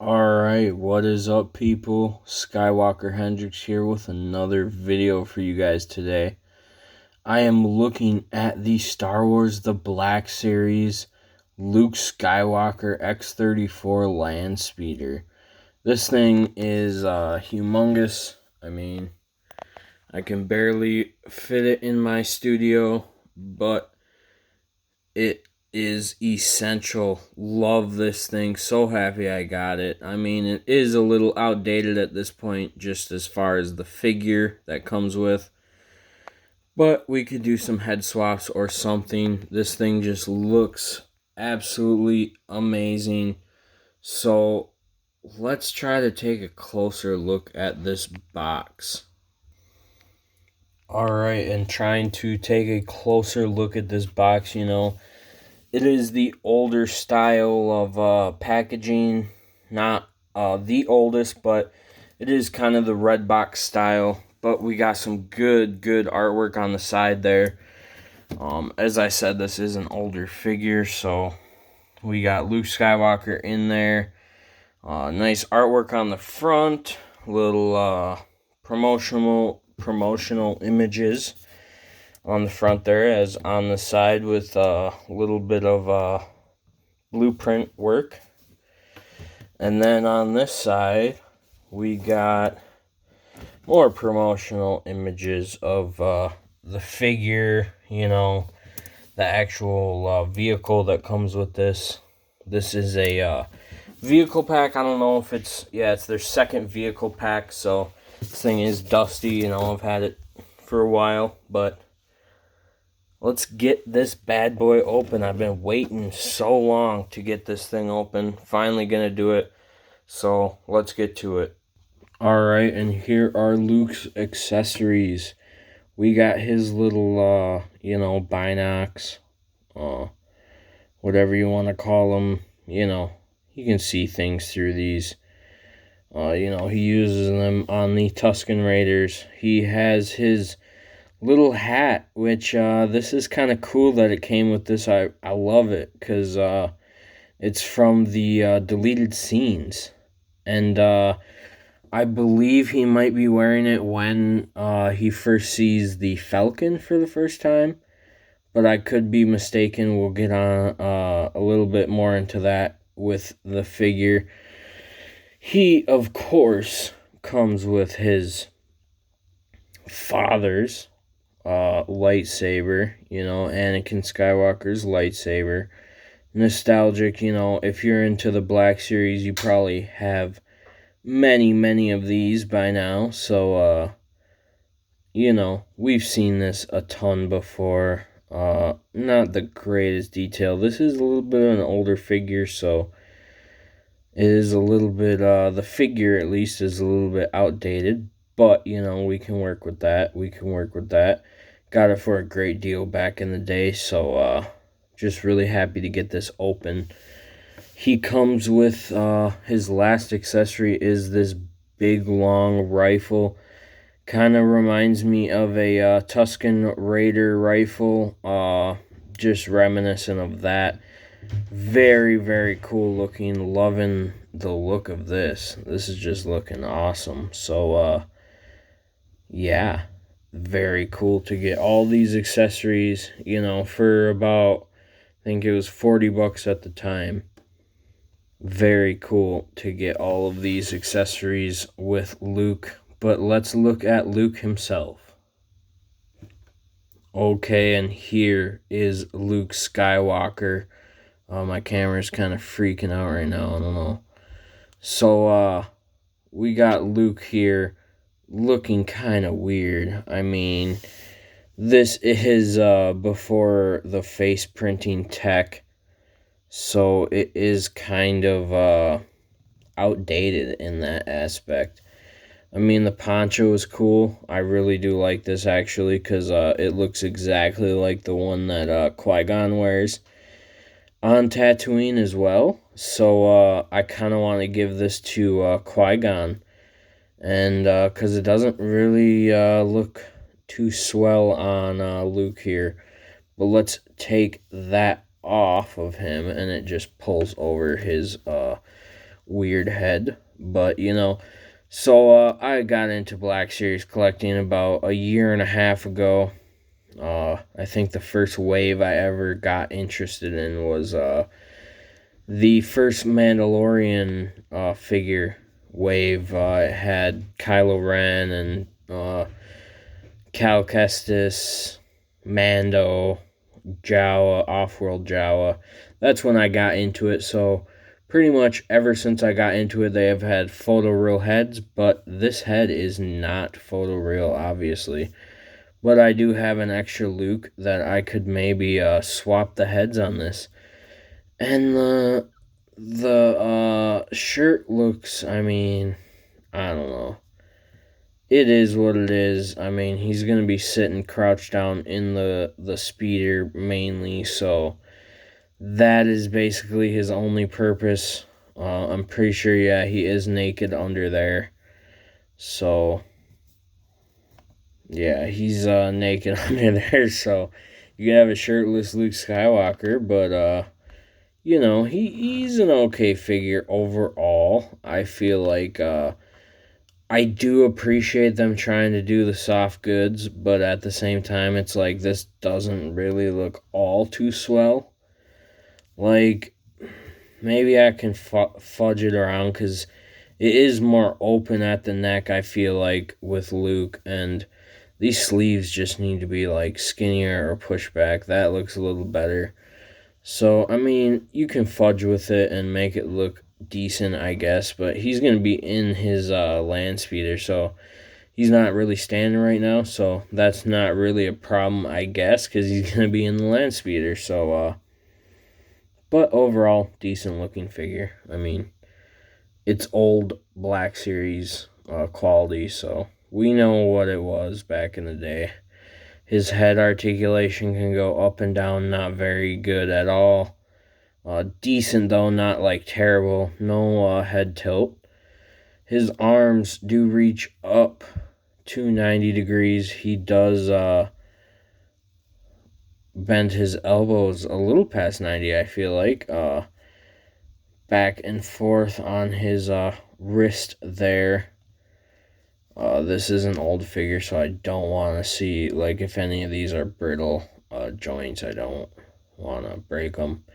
Alright, what is up, people? Skywalker Hendrix here with another video for you guys today. I am looking at the Star Wars The Black Series Luke Skywalker X-34 Landspeeder. This thing is humongous. I can barely fit it in my studio, but it is essential. Love this thing. So happy I got it. It is a little outdated at this point, just as far as the figure that comes with. But we could do some head swaps or something. This thing just looks absolutely amazing. So let's try to take a closer look at this box. Alright, and trying to take a closer look at this box, it is the older style of packaging. Not the oldest, but it is kind of the red box style. But we got some good artwork on the side there. As I said, this is an older figure, so we got Luke Skywalker in there. Nice artwork on the front. Little promotional images on the front there, as on the side with a little bit of blueprint work. And then on this side we got more promotional images of the figure, the actual vehicle that comes with this. This is a vehicle pack. I don't know if it's their second vehicle pack, so this thing is dusty. I've had it for a while, but let's get this bad boy open. I've been waiting so long to get this thing open. Finally gonna do it. So let's get to it. Alright, and here are Luke's accessories. We got his little, binocs. Whatever you want to call them. You can see things through these. He uses them on the Tusken Raiders. He has his little hat, which this is kind of cool that it came with this. I love it because it's from the deleted scenes, and I believe he might be wearing it when he first sees the Falcon for the first time, but I could be mistaken. We'll get on a little bit more into that with the figure. He, of course, comes with his father's lightsaber, Anakin Skywalker's lightsaber. Nostalgic, if you're into the Black Series, you probably have many of these by now. So, we've seen this a ton before. Not the greatest detail. This is a little bit of an older figure, so it is a little bit, the figure at least is a little bit outdated. But, we can work with that. Got it for a great deal back in the day, so just really happy to get this open. He comes with, his last accessory is this big long rifle. Kind of reminds me of a Tusken Raider rifle, just reminiscent of that. Very cool looking. Loving the look of this. This is just looking awesome. So, yeah, very cool to get all these accessories, for about, I think it was $40 at the time. Very cool to get all of these accessories with Luke. But let's look at Luke himself. Okay, and here is Luke Skywalker. My camera's kind of freaking out right now. I don't know. So, we got Luke here looking kind of weird. This is before the face printing tech, so it is kind of outdated in that aspect. The poncho is cool. I really do like this, actually, because it looks exactly like the one that Qui-Gon wears on Tatooine as well. So I kind of want to give this to Qui-Gon, and because it doesn't really look too swell on Luke here. But let's take that off of him, and it just pulls over his weird head. But, you know, so I got into Black Series collecting about a year and a half ago. I think the first wave I ever got interested in was the first Mandalorian figure wave. It had Kylo Ren and Cal Kestis, Mando, Jawa, Offworld Jawa. That's when I got into it. So pretty much ever since I got into it, they have had photoreal heads, but this head is not photoreal, obviously. But I do have an extra Luke that I could maybe swap the heads on this. And the shirt looks, I mean, I don't know. It is what it is. I mean, he's going to be sitting crouched down in the speeder mainly, so that is basically his only purpose. I'm pretty sure, yeah, he is naked under there. So, yeah, he's naked under there, so you can have a shirtless Luke Skywalker, but, you know, he's an okay figure overall. I feel like, I do appreciate them trying to do the soft goods, but at the same time, it's like this doesn't really look all too swell. Like, maybe I can fudge it around because it is more open at the neck, I feel like, with Luke, and these sleeves just need to be like skinnier or pushed back. That looks a little better. So, I mean, you can fudge with it and make it look decent, I guess, but he's going to be in his Landspeeder, so he's not really standing right now, so that's not really a problem, I guess, because he's going to be in the Landspeeder, so, but overall, decent looking figure. I mean, it's old Black Series quality, so we know what it was back in the day. His head articulation can go up and down, not very good at all. Decent though, not like terrible. No head tilt. His arms do reach up to 90 degrees. He does bend his elbows a little past 90, I feel like. Back and forth on his wrist there. This is an old figure, so I don't want to see, like, if any of these are brittle joints, I don't want to break them.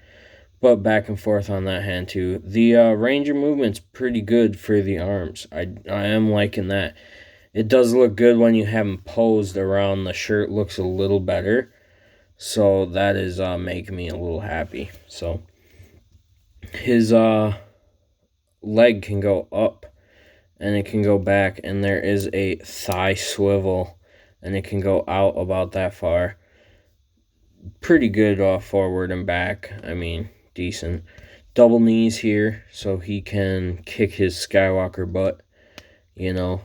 But back and forth on that hand, too. The range of movement's pretty good for the arms. I am liking that. It does look good when you have them posed around the shirt. Looks a little better. So that is making me a little happy. So his leg can go up and it can go back, and there is a thigh swivel, and it can go out about that far. Pretty good forward and back. I mean, decent. Double knees here, so he can kick his Skywalker butt. You know,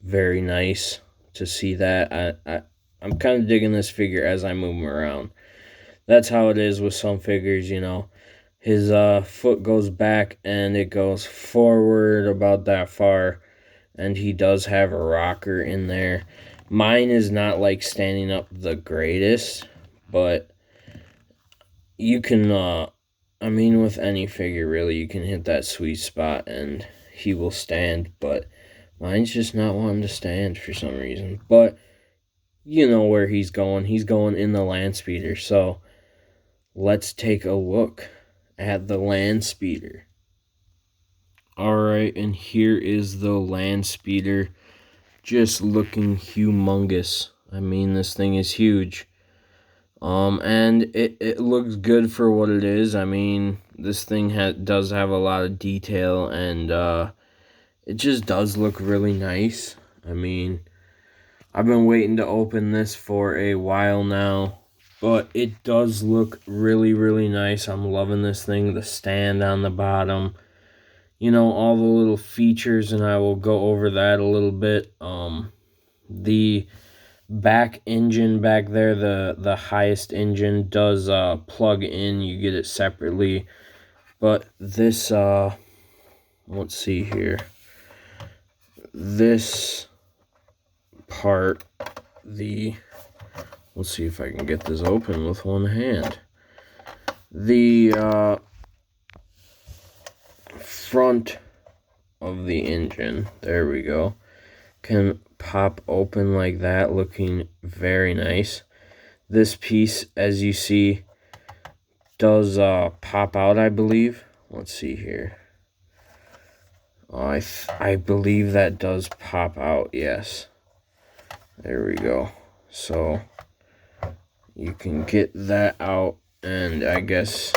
very nice to see that. I'm kind of digging this figure as I move him around. That's how it is with some figures, you know. His foot goes back and it goes forward about that far, and he does have a rocker in there. Mine is not like standing up the greatest, but you can, I mean, with any figure, really, you can hit that sweet spot and he will stand, but mine's just not wanting to stand for some reason. But you know where he's going. He's going in the Landspeeder, so let's take a look at the Landspeeder. Alright, and here is the Landspeeder, just looking humongous. I mean, this thing is huge. And it looks good for what it is. I mean, this thing does have a lot of detail, and it just does look really nice. I mean, I've been waiting to open this for a while now, but it does look really, really nice. I'm loving this thing. The stand on the bottom, you know, all the little features, and I will go over that a little bit. The back engine back there, the highest engine, does plug in. You get it separately, but this let's see here, this part, let's see if I can get this open with one hand. The front of the engine. There we go. Can pop open like that, looking very nice. This piece, as you see, does pop out, I believe. Let's see here. I believe that does pop out, yes. There we go. So you can get that out, and I guess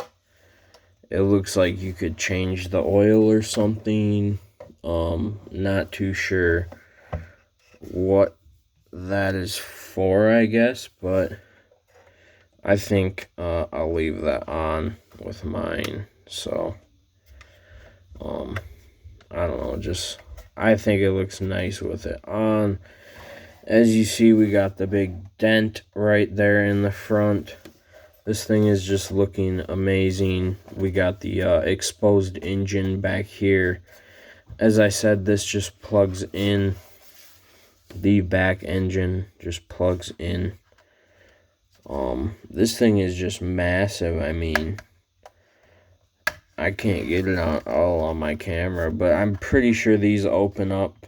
it looks like you could change the oil or something. Not too sure what that is for, I guess, but I think I'll leave that on with mine. So I don't know, just I think it looks nice with it on. As you see, we got the big dent right there in the front. This thing is just looking amazing. We got the exposed engine back here. As I said, this just plugs in. The back engine just plugs in. This thing is just massive. I mean, I can't get it all on my camera, but I'm pretty sure these open up.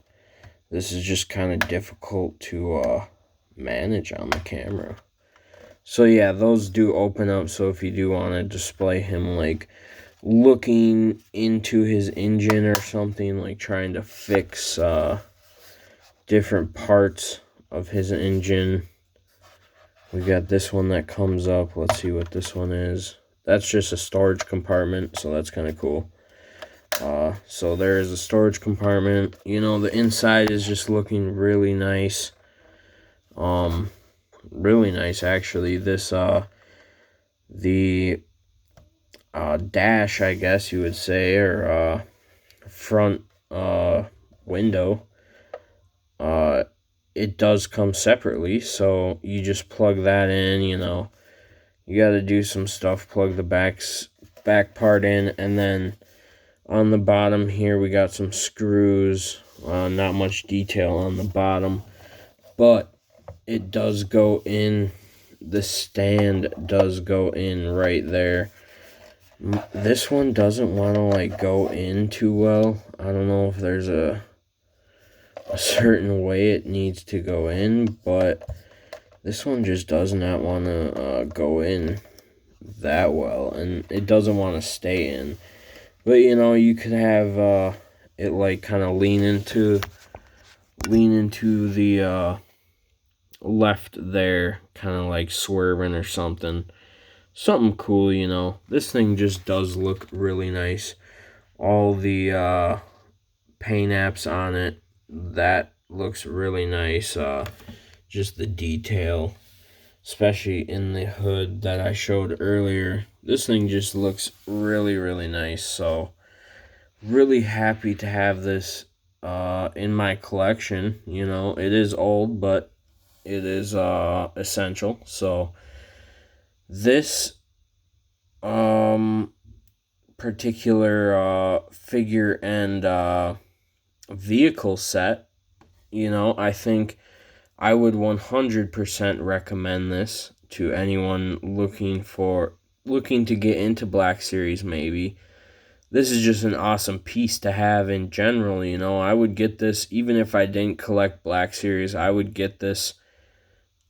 This is just kind of difficult to manage on the camera. So yeah, those do open up. So if you do want to display him like looking into his engine or something, like trying to fix different parts of his engine. We got this one that comes up. Let's see what this one is. That's just a storage compartment, so that's kind of cool. So there is a storage compartment. You know, the inside is just looking really nice. Really nice, actually. This, the dash, I guess you would say, or front window, it does come separately, so you just plug that in. You know, you got to do some stuff, plug the back part in, and then on the bottom here we got some screws. Not much detail on the bottom, but it does go in. The stand does go in right there. This one doesn't want to like go in too well. I don't know if there's a certain way it needs to go in, but this one just does not want to go in that well, and it doesn't want to stay in. But you know, you could have it like kind of lean into the left there, kind of like swerving or something cool. You know, this thing just does look really nice. All the paint apps on it, that looks really nice. Just the detail, especially in the hood that I showed earlier, this thing just looks really, really nice. So really happy to have this in my collection. You know, it is old, but it is essential. So this particular figure and vehicle set, you know, I think I would 100% recommend this to anyone looking to get into Black Series. Maybe this is just an awesome piece to have in general. You know, I would get this even if I didn't collect Black Series. I would get this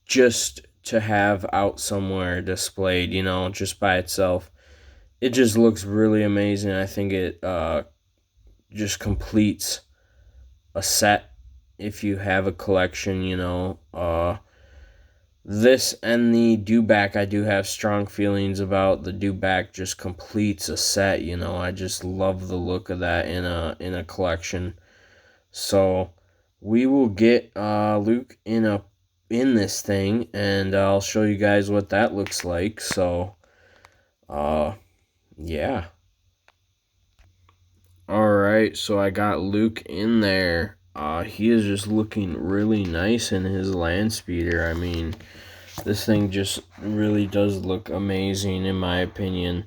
just to have out somewhere displayed, you know, just by itself. It just looks really amazing. I think it just completes a set if you have a collection, you know. This and the dewback, I do have strong feelings about. The dewback just completes a set, you know. I just love the look of that in a collection. So we will get Luke in this thing, and I'll show you guys what that looks like. So yeah. Alright, so I got Luke in there. He is just looking really nice in his Landspeeder. I mean, this thing just really does look amazing in my opinion.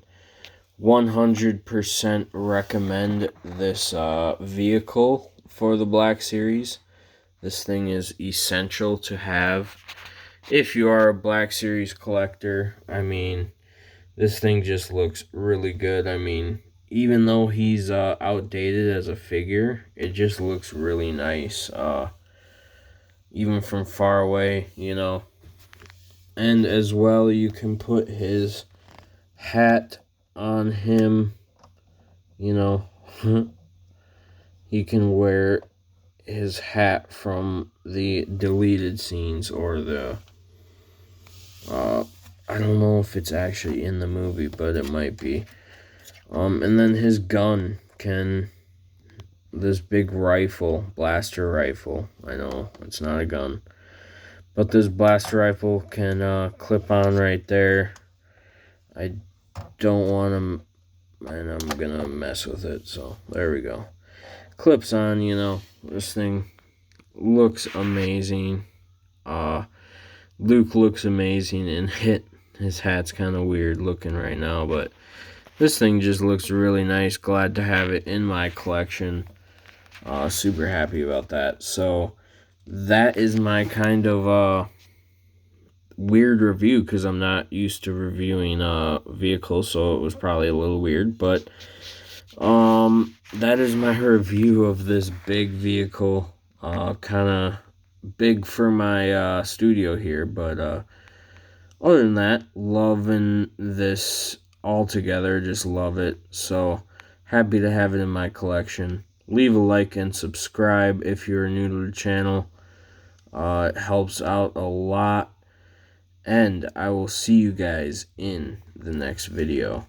100% recommend this vehicle for the Black Series. This thing is essential to have if you are a Black Series collector. I mean, this thing just looks really good. I mean, even though he's outdated as a figure, it just looks really nice, even from far away, you know. And as well, you can put his hat on him, you know. He can wear his hat from the deleted scenes, or the I don't know if it's actually in the movie, but it might be. And then his gun can, this big rifle, blaster rifle, I know it's not a gun, but this blaster rifle can clip on right there. I don't want to, and I'm gonna mess with it, so there we go. Clips on, you know. This thing looks amazing. Luke looks amazing, and his hat's kind of weird looking right now, but this thing just looks really nice. Glad to have it in my collection. Super happy about that. So that is my kind of weird review, because I'm not used to reviewing vehicles, so it was probably a little weird, but that is my review of this big vehicle. Kind of big for my studio here, but other than that, loving this altogether. Just love it. So happy to have it in my collection. Leave a like and subscribe if you're new to the channel. It helps out a lot. And I will see you guys in the next video.